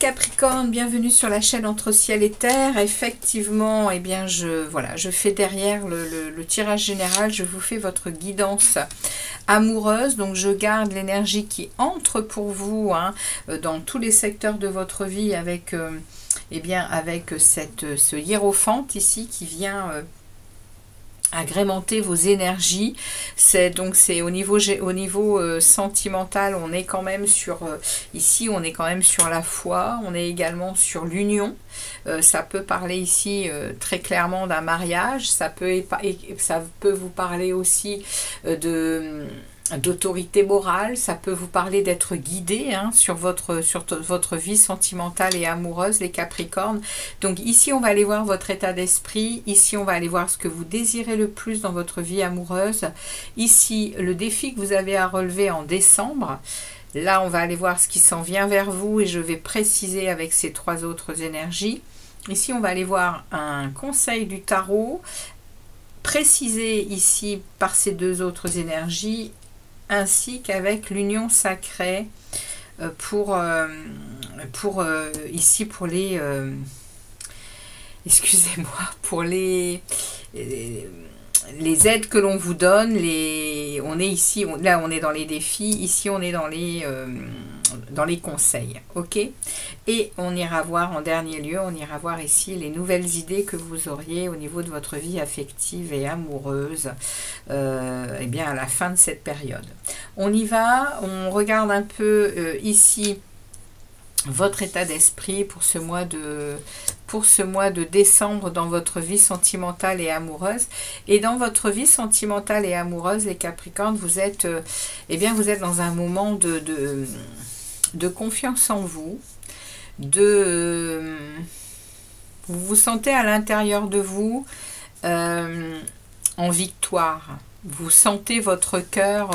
Capricorne, bienvenue sur la chaîne Entre Ciel et Terre. Effectivement, eh bien, je fais derrière le tirage général, je vous fais votre guidance amoureuse. Donc, je garde l'énergie qui entre pour vous hein, dans tous les secteurs de votre vie avec, eh bien, avec ce hiérophante ici qui vient... agrémenter vos énergies. C'est au niveau sentimental, on est quand même sur ici on est quand même sur la foi, on est également sur l'union. Ça peut parler ici très clairement d'un mariage, ça peut vous parler aussi d'autorité morale, ça peut vous parler d'être guidé hein, sur votre vie sentimentale et amoureuse, les Capricornes. Donc ici, on va aller voir votre état d'esprit. Ici, on va aller voir ce que vous désirez le plus dans votre vie amoureuse. Ici, le défi que vous avez à relever en décembre. Là, on va aller voir ce qui s'en vient vers vous et je vais préciser avec ces trois autres énergies. Ici, on va aller voir un conseil du tarot, précisé ici par ces deux autres énergies, ainsi qu'avec l'union sacrée ici pour les excusez-moi, pour les aides que l'on vous donne. On est ici, là on est dans les défis, ici on est dans les conseils, ok. Et on ira voir en dernier lieu, on ira voir ici les nouvelles idées que vous auriez au niveau de votre vie affective et amoureuse eh bien à la fin de cette période. On y va, on regarde un peu ici votre état d'esprit pour ce mois de décembre dans votre vie sentimentale et amoureuse. Et dans votre vie sentimentale et amoureuse, les Capricornes, vous êtes eh bien vous êtes dans un moment de confiance en vous, vous vous sentez à l'intérieur de vous en victoire. Vous sentez votre cœur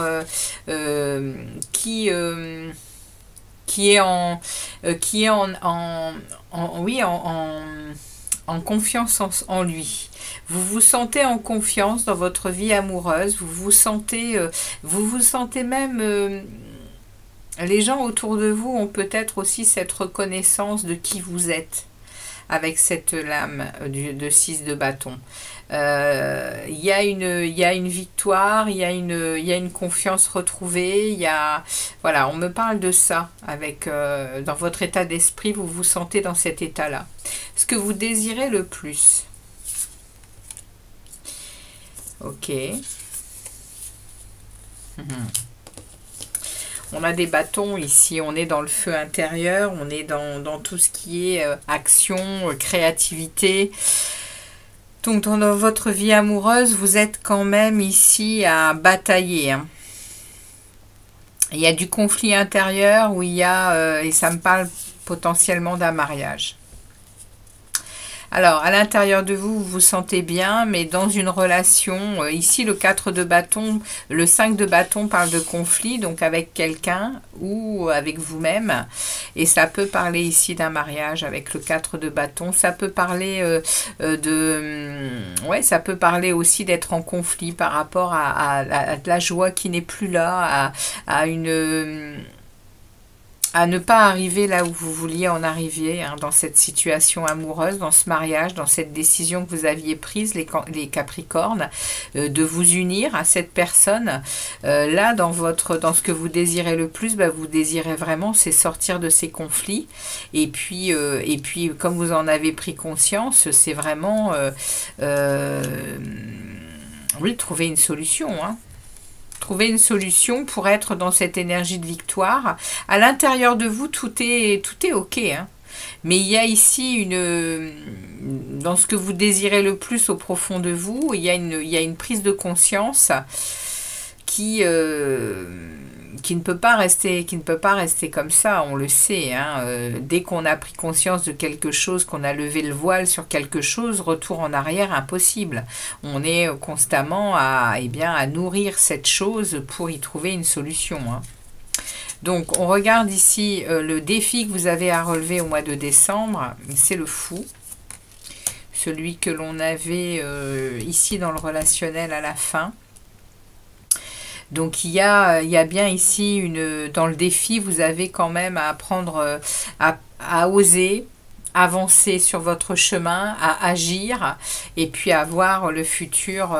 qui est en confiance en lui. Vous vous sentez en confiance dans votre vie amoureuse. Vous vous sentez même... les gens autour de vous ont peut-être aussi cette reconnaissance de qui vous êtes avec cette lame de 6 de bâton. Il y a une victoire, il y a une confiance retrouvée, voilà, on me parle de ça avec dans votre état d'esprit, vous vous sentez dans cet état-là. Ce que vous désirez le plus. Ok. On a des bâtons ici, on est dans le feu intérieur, on est dans tout ce qui est action, créativité. Donc dans votre vie amoureuse, vous êtes quand même ici à batailler. Hein. Il y a du conflit intérieur où il y a, et ça me parle potentiellement d'un mariage. Alors, à l'intérieur de vous, vous vous sentez bien, mais dans une relation, ici le 4 de bâton, le 5 de bâton parle de conflit, donc avec quelqu'un ou avec vous-même. Et ça peut parler ici d'un mariage avec le 4 de bâton. Ça peut parler ouais, ça peut parler aussi d'être en conflit par rapport à de la joie qui n'est plus là, à ne pas arriver là où vous vouliez en arriver, hein, dans cette situation amoureuse, dans ce mariage, dans cette décision que vous aviez prise, les Capricornes, de vous unir à cette personne. Là, dans ce que vous désirez le plus, bah, vous désirez vraiment, c'est sortir de ces conflits. Et puis, comme vous en avez pris conscience, c'est vraiment, oui, trouver une solution, hein. Trouver une solution pour être dans cette énergie de victoire. À l'intérieur de vous, tout est ok. Hein. Mais il y a ici dans ce que vous désirez le plus au profond de vous, il y a une prise de conscience qui ne peut pas rester comme ça, on le sait. Hein. Dès qu'on a pris conscience de quelque chose, qu'on a levé le voile sur quelque chose, retour en arrière, impossible. On est constamment à nourrir cette chose pour y trouver une solution. Hein. Donc, on regarde ici le défi que vous avez à relever au mois de décembre, c'est le fou. Celui que l'on avait ici dans le relationnel à la fin. Donc il y a bien ici, dans le défi, vous avez quand même à apprendre à oser avancer sur votre chemin, à agir et puis à voir le futur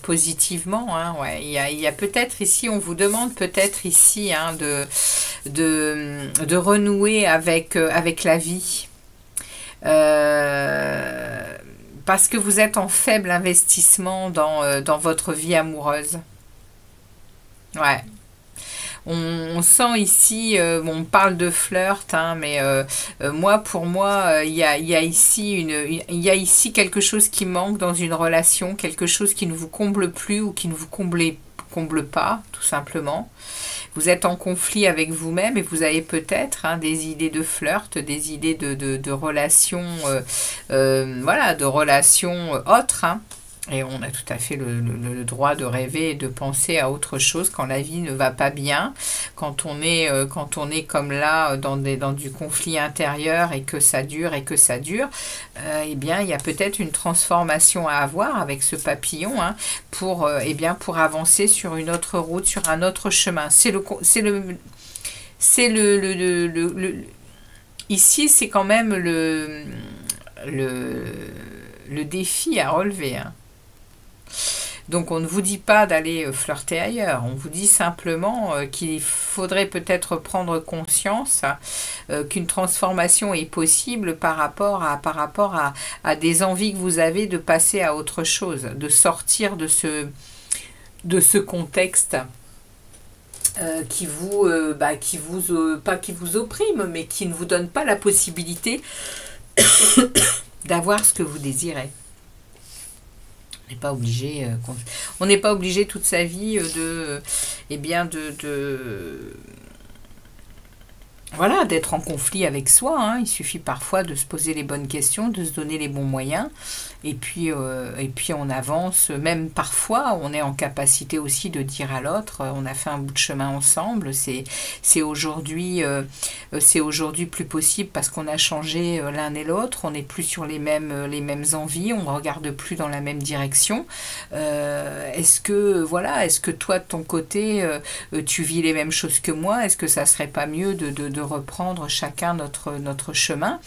positivement. Hein, ouais. Il y a peut-être ici, on vous demande peut-être ici hein, de renouer avec la vie. Parce que vous êtes en faible investissement dans votre vie amoureuse. Ouais. On sent ici, on parle de flirt, hein, mais moi, pour moi, il y a ici il y a ici quelque chose qui manque dans une relation, quelque chose qui ne vous comble plus ou qui ne vous comble pas, tout simplement. Vous êtes en conflit avec vous-même et vous avez peut-être hein, des idées de flirt, des idées de relations, voilà, de relations autres, hein. Et on a tout à fait le droit de rêver et de penser à autre chose quand la vie ne va pas bien, quand on est comme là dans du conflit intérieur et que ça dure eh bien il y a peut-être une transformation à avoir avec ce papillon hein, eh bien, pour avancer sur une autre route, sur un autre chemin. Ici c'est quand même le défi à relever. Hein. Donc on ne vous dit pas d'aller flirter ailleurs, on vous dit simplement qu'il faudrait peut-être prendre conscience qu'une transformation est possible par rapport à des envies que vous avez de passer à autre chose, de sortir de ce contexte pas qui vous opprime, mais qui ne vous donne pas la possibilité d'avoir ce que vous désirez. On n'est pas obligé toute sa vie voilà, d'être en conflit avec soi. Hein. Il suffit parfois de se poser les bonnes questions, de se donner les bons moyens. Et puis on avance. Même parfois, on est en capacité aussi de dire à l'autre, on a fait un bout de chemin ensemble. C'est aujourd'hui plus possible parce qu'on a changé l'un et l'autre. On n'est plus sur les mêmes envies. On ne regarde plus dans la même direction. Est-ce que toi, de ton côté, tu vis les mêmes choses que moi? Est-ce que ça serait pas mieux de reprendre chacun notre chemin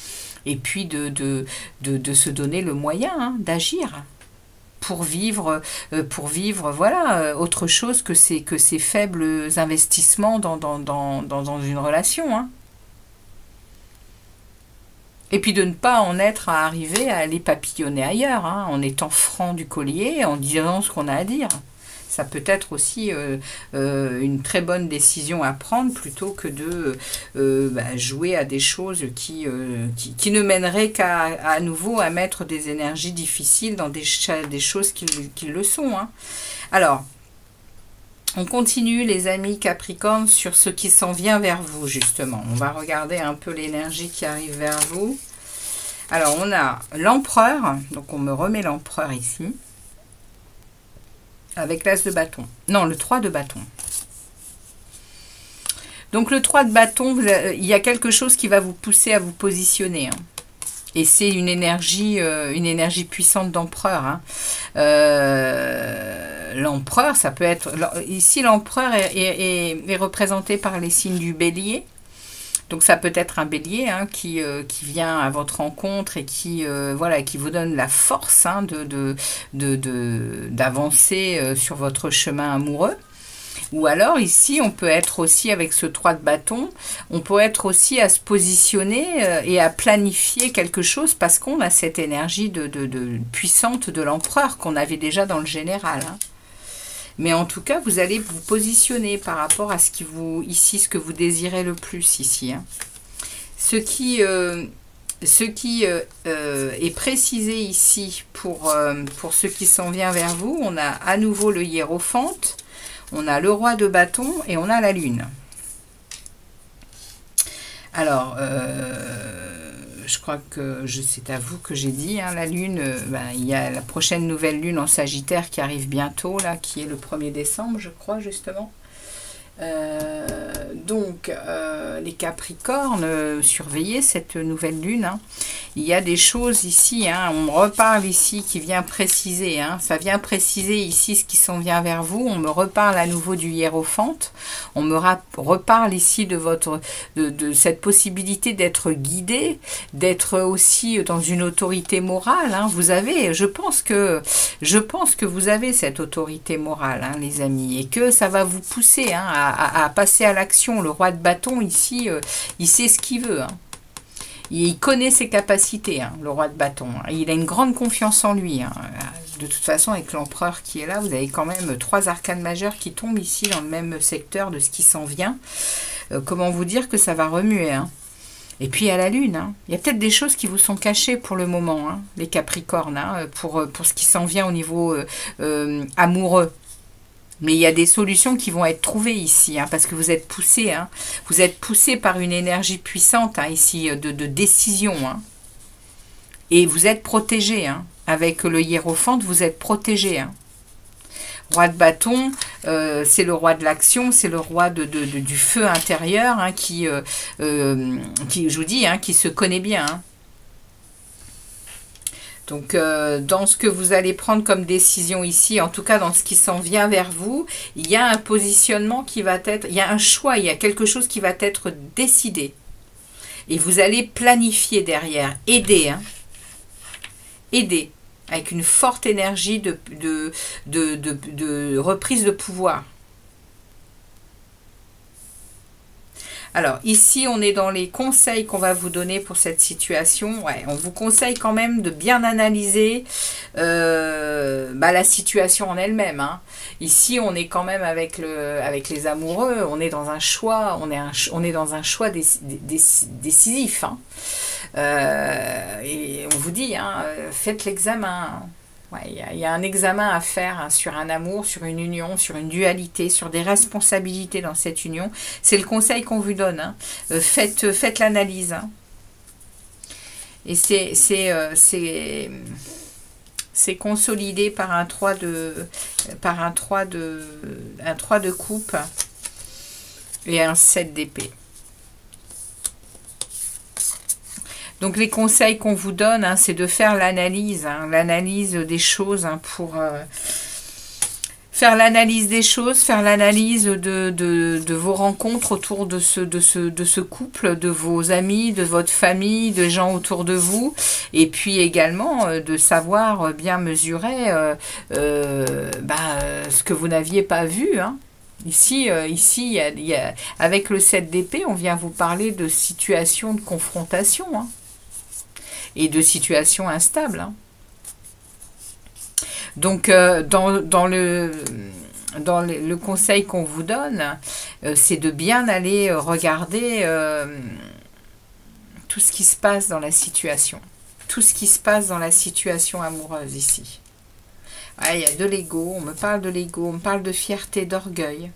et puis de se donner le moyen hein, d'agir pour vivre voilà, autre chose que ces faibles investissements dans une relation. Hein. Et puis de ne pas en être à arriver à aller papillonner ailleurs, hein, en étant franc du collier, en disant ce qu'on a à dire. Ça peut être aussi une très bonne décision à prendre plutôt que de jouer à des choses qui ne mèneraient qu'à nouveau à mettre des énergies difficiles dans des choses qui le sont. Hein. Alors, on continue les amis Capricorne sur ce qui s'en vient vers vous justement. On va regarder un peu l'énergie qui arrive vers vous. Alors, on a l'empereur, donc on me remet l'empereur ici. Avec l'as de bâton. Non, le 3 de bâton. Donc le 3 de bâton, il y a quelque chose qui va vous pousser à vous positionner. Hein. Et c'est une énergie puissante d'empereur. Hein. L'empereur, ça peut être... Ici, l'empereur est représenté par les signes du bélier. Donc ça peut être un bélier hein, qui vient à votre rencontre et qui vous donne la force hein, d'avancer sur votre chemin amoureux. Ou alors ici, on peut être aussi avec ce 3 de bâton, on peut être aussi à se positionner et à planifier quelque chose parce qu'on a cette énergie puissante de l'empereur qu'on avait déjà dans le général. Hein. Mais en tout cas, vous allez vous positionner par rapport à ce que vous désirez le plus ici. Hein. Ce qui est précisé ici pour ce qui s'en vient vers vous, on a à nouveau le hiérophante, on a le roi de bâton et on a la lune. Alors, je crois que c'est à vous que j'ai dit, hein, la lune, il y a la prochaine nouvelle lune en Sagittaire qui arrive bientôt, là, qui est le 1er décembre, je crois, justement. Les Capricornes, surveillez cette nouvelle lune. Hein. Il y a des choses ici, hein, on me reparle ici qui vient préciser, hein, ça vient préciser ici ce qui s'en vient vers vous. On me reparle à nouveau du hiérophante. On me reparle ici de cette possibilité d'être guidé, d'être aussi dans une autorité morale. Hein. Vous avez, je pense que vous avez cette autorité morale, hein, les amis, et que ça va vous pousser, hein, à passer à l'action. Le roi de bâton ici, il sait ce qu'il veut. Hein. Il connaît ses capacités, hein, le roi de bâton. Hein. Il a une grande confiance en lui. Hein. De toute façon, avec l'empereur qui est là, vous avez quand même 3 arcanes majeures qui tombent ici dans le même secteur de ce qui s'en vient. Comment vous dire que ça va remuer, hein. Et puis à la lune, hein. Il y a peut-être des choses qui vous sont cachées pour le moment, hein, les Capricornes, hein, pour ce qui s'en vient au niveau amoureux. Mais il y a des solutions qui vont être trouvées ici, hein, parce que vous êtes poussé, hein, vous êtes poussé par une énergie puissante, hein, ici, de décision. Hein, et vous êtes protégé, hein, avec le hiérophante, vous êtes protégé. Hein. Roi de bâton, c'est le roi de l'action, c'est le roi du feu intérieur, hein, qui, je vous dis, hein, qui se connaît bien. Hein. Donc, dans ce que vous allez prendre comme décision ici, en tout cas dans ce qui s'en vient vers vous, il y a un positionnement qui va être, il y a un choix, il y a quelque chose qui va être décidé. Et vous allez planifier derrière, aider, hein, aider, avec une forte énergie de reprise de pouvoir. Alors, ici, on est dans les conseils qu'on va vous donner pour cette situation. Ouais, on vous conseille quand même de bien analyser la situation en elle-même. Hein. Ici, on est quand même avec les amoureux, on est dans un choix, on est dans un choix décisif. Hein. Et on vous dit, hein, faites l'examen. Hein. Ouais, il y a un examen à faire, hein, sur un amour, sur une union, sur une dualité, sur des responsabilités dans cette union. C'est le conseil qu'on vous donne. Hein. Faites l'analyse. Hein. Et c'est consolidé par un 3 de coupe et un 7 d'épée. Donc les conseils qu'on vous donne, hein, c'est de faire l'analyse, hein, l'analyse des choses, hein, pour faire l'analyse des choses, faire l'analyse de vos rencontres autour de ce couple, de vos amis, de votre famille, de gens autour de vous, et puis également de savoir bien mesurer ce que vous n'aviez pas vu, hein. Ici, avec le 7 d'épée, on vient vous parler de situations de confrontation, hein, et de situations instables. Hein. Donc, dans le conseil qu'on vous donne, c'est de bien aller regarder tout ce qui se passe dans la situation. Tout ce qui se passe dans la situation amoureuse ici. Ouais, il y a de l'ego, on me parle de l'ego, on me parle de fierté, d'orgueil.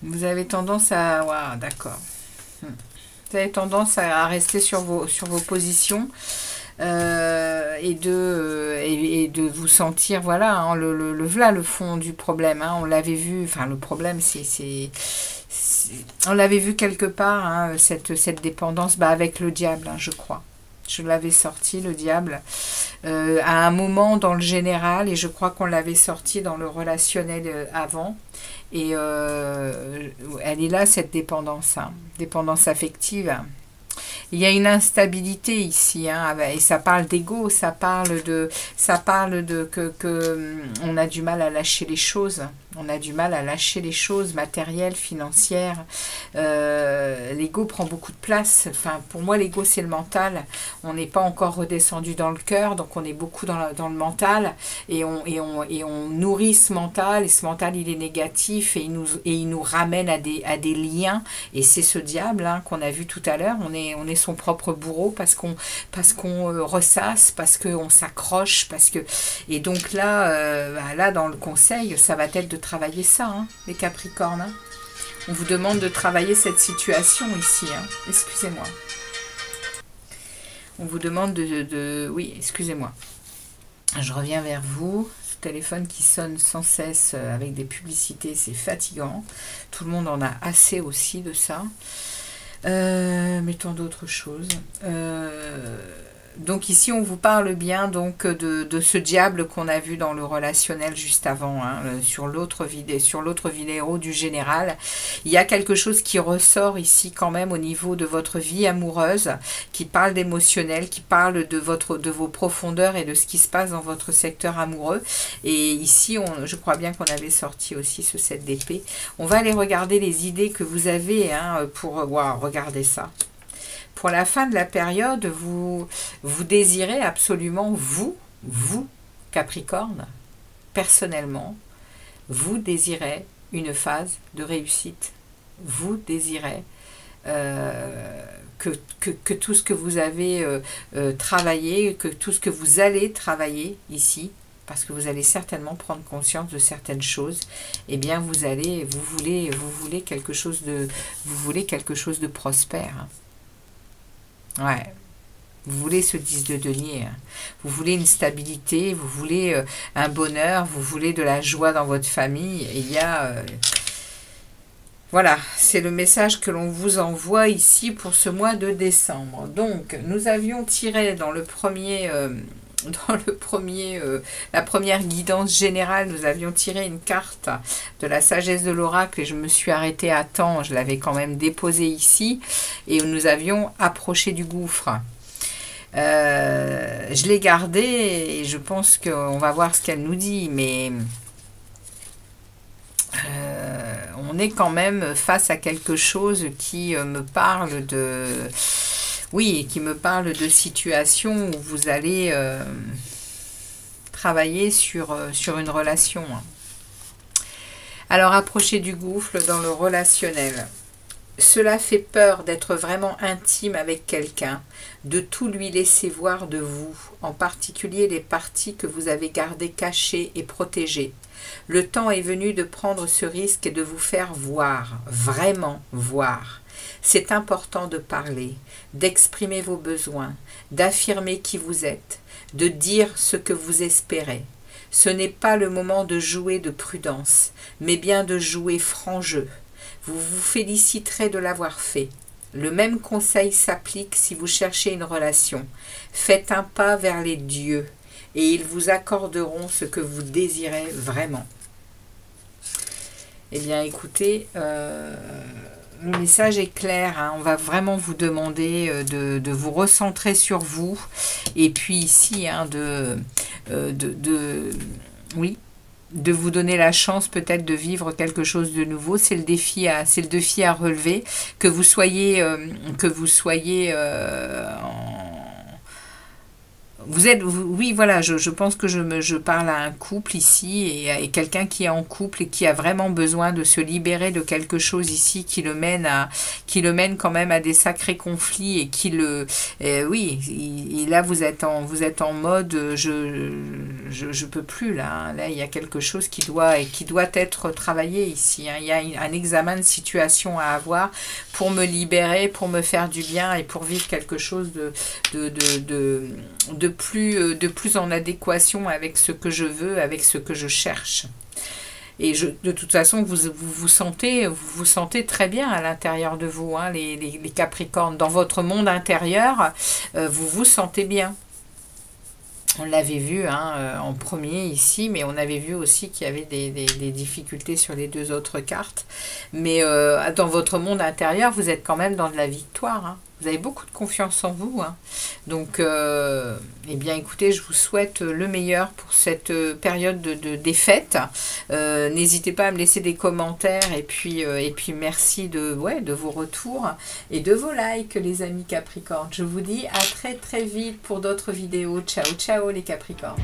Vous avez tendance à... Wow, d'accord. Vous avez tendance à rester sur vos positions et de vous sentir, voilà, hein, voilà le fond du problème. Hein, on l'avait vu, enfin le problème on l'avait vu quelque part, hein, cette dépendance, avec le diable, hein, je crois. Je l'avais sorti, le diable, à un moment dans le général, et je crois qu'on l'avait sorti dans le relationnel avant. Et elle est là, cette dépendance, hein, dépendance affective. Il y a une instabilité ici, hein, et ça parle d'ego, ça parle de que on a du mal à lâcher les choses. On a du mal à lâcher les choses matérielles, financières. L'ego prend beaucoup de place. Enfin, pour moi, l'ego, c'est le mental. On n'est pas encore redescendu dans le cœur, donc on est beaucoup dans le mental. Et on nourrit ce mental. Et ce mental, il est négatif. Et il nous ramène à des liens. Et c'est ce diable, hein, qu'on a vu tout à l'heure. On est son propre bourreau parce qu'on ressasse, parce qu'on s'accroche. Et donc là, dans le conseil, ça va être de travailler ça, hein, les Capricornes. Hein. On vous demande de travailler cette situation ici. Hein. Excusez-moi. On vous demande oui, excusez-moi. Je reviens vers vous. téléphone qui sonne sans cesse avec des publicités, c'est fatigant. Tout le monde en a assez aussi de ça. Mettons d'autres choses. Donc ici, on vous parle bien donc de ce diable qu'on a vu dans le relationnel juste avant, hein, sur l'autre vidéo du général. Il y a quelque chose qui ressort ici quand même au niveau de votre vie amoureuse, qui parle d'émotionnel, qui parle de vos profondeurs et de ce qui se passe dans votre secteur amoureux. Et ici, je crois bien qu'on avait sorti aussi ce 7 d'épée. On va aller regarder les idées que vous avez hein, pour... Wow, regardez ça. Pour la fin de la période, vous désirez absolument, vous, Capricorne, personnellement, vous désirez une phase de réussite. Vous désirez que tout ce que vous avez travaillé, que tout ce que vous allez travailler ici, parce que vous allez certainement prendre conscience de certaines choses, eh bien vous voulez quelque chose de prospère. Hein. Ouais, vous voulez ce 10 de denier, hein. Vous voulez une stabilité, vous voulez un bonheur, vous voulez de la joie dans votre famille. Et il y a... voilà, c'est le message que l'on vous envoie ici pour ce mois de décembre. Donc, nous avions tiré dans la première guidance générale, nous avions tiré une carte de la sagesse de l'oracle et je me suis arrêtée à temps, je l'avais quand même déposée ici et nous avions approché du gouffre. Je l'ai gardée et je pense qu'on va voir ce qu'elle nous dit, mais on est quand même face à quelque chose qui me parle de... Oui, qui me parle de situations où vous allez travailler sur une relation. Alors, approchez du gouffre dans le relationnel. Cela fait peur d'être vraiment intime avec quelqu'un, de tout lui laisser voir de vous, en particulier les parties que vous avez gardées cachées et protégées. Le temps est venu de prendre ce risque et de vous faire voir, vraiment voir. C'est important de parler, d'exprimer vos besoins, d'affirmer qui vous êtes, de dire ce que vous espérez. Ce n'est pas le moment de jouer de prudence, mais bien de jouer franc jeu. Vous vous féliciterez de l'avoir fait. Le même conseil s'applique si vous cherchez une relation. Faites un pas vers les dieux et ils vous accorderont ce que vous désirez vraiment. Eh bien, écoutez... le message est clair, hein. On va vraiment vous demander de vous recentrer sur vous. Et puis ici, hein, oui, de vous donner la chance peut-être de vivre quelque chose de nouveau. C'est le défi à relever. Que vous soyez oui, voilà, je pense que je parle à un couple ici et quelqu'un qui est en couple et qui a vraiment besoin de se libérer de quelque chose ici qui le mène quand même à des sacrés conflits et oui, et là vous êtes en mode je peux plus là, hein. Là il y a quelque chose qui doit être travaillé ici, hein. Il y a un examen de situation à avoir pour me libérer, pour me faire du bien et pour vivre quelque chose de plus en adéquation avec ce que je veux, avec ce que je cherche. Et de toute façon, vous vous sentez très bien à l'intérieur de vous, hein, les Capricornes. Dans votre monde intérieur, vous vous sentez bien. On l'avait vu hein, en premier ici, mais on avait vu aussi qu'il y avait des difficultés sur les deux autres cartes. Mais dans votre monde intérieur, vous êtes quand même dans de la victoire, hein. Vous avez beaucoup de confiance en vous, hein. Donc, eh bien, écoutez, je vous souhaite le meilleur pour cette période des fêtes. N'hésitez pas à me laisser des commentaires et puis merci de vos retours et de vos likes, les amis Capricornes. Je vous dis à très très vite pour d'autres vidéos. Ciao, ciao les Capricornes.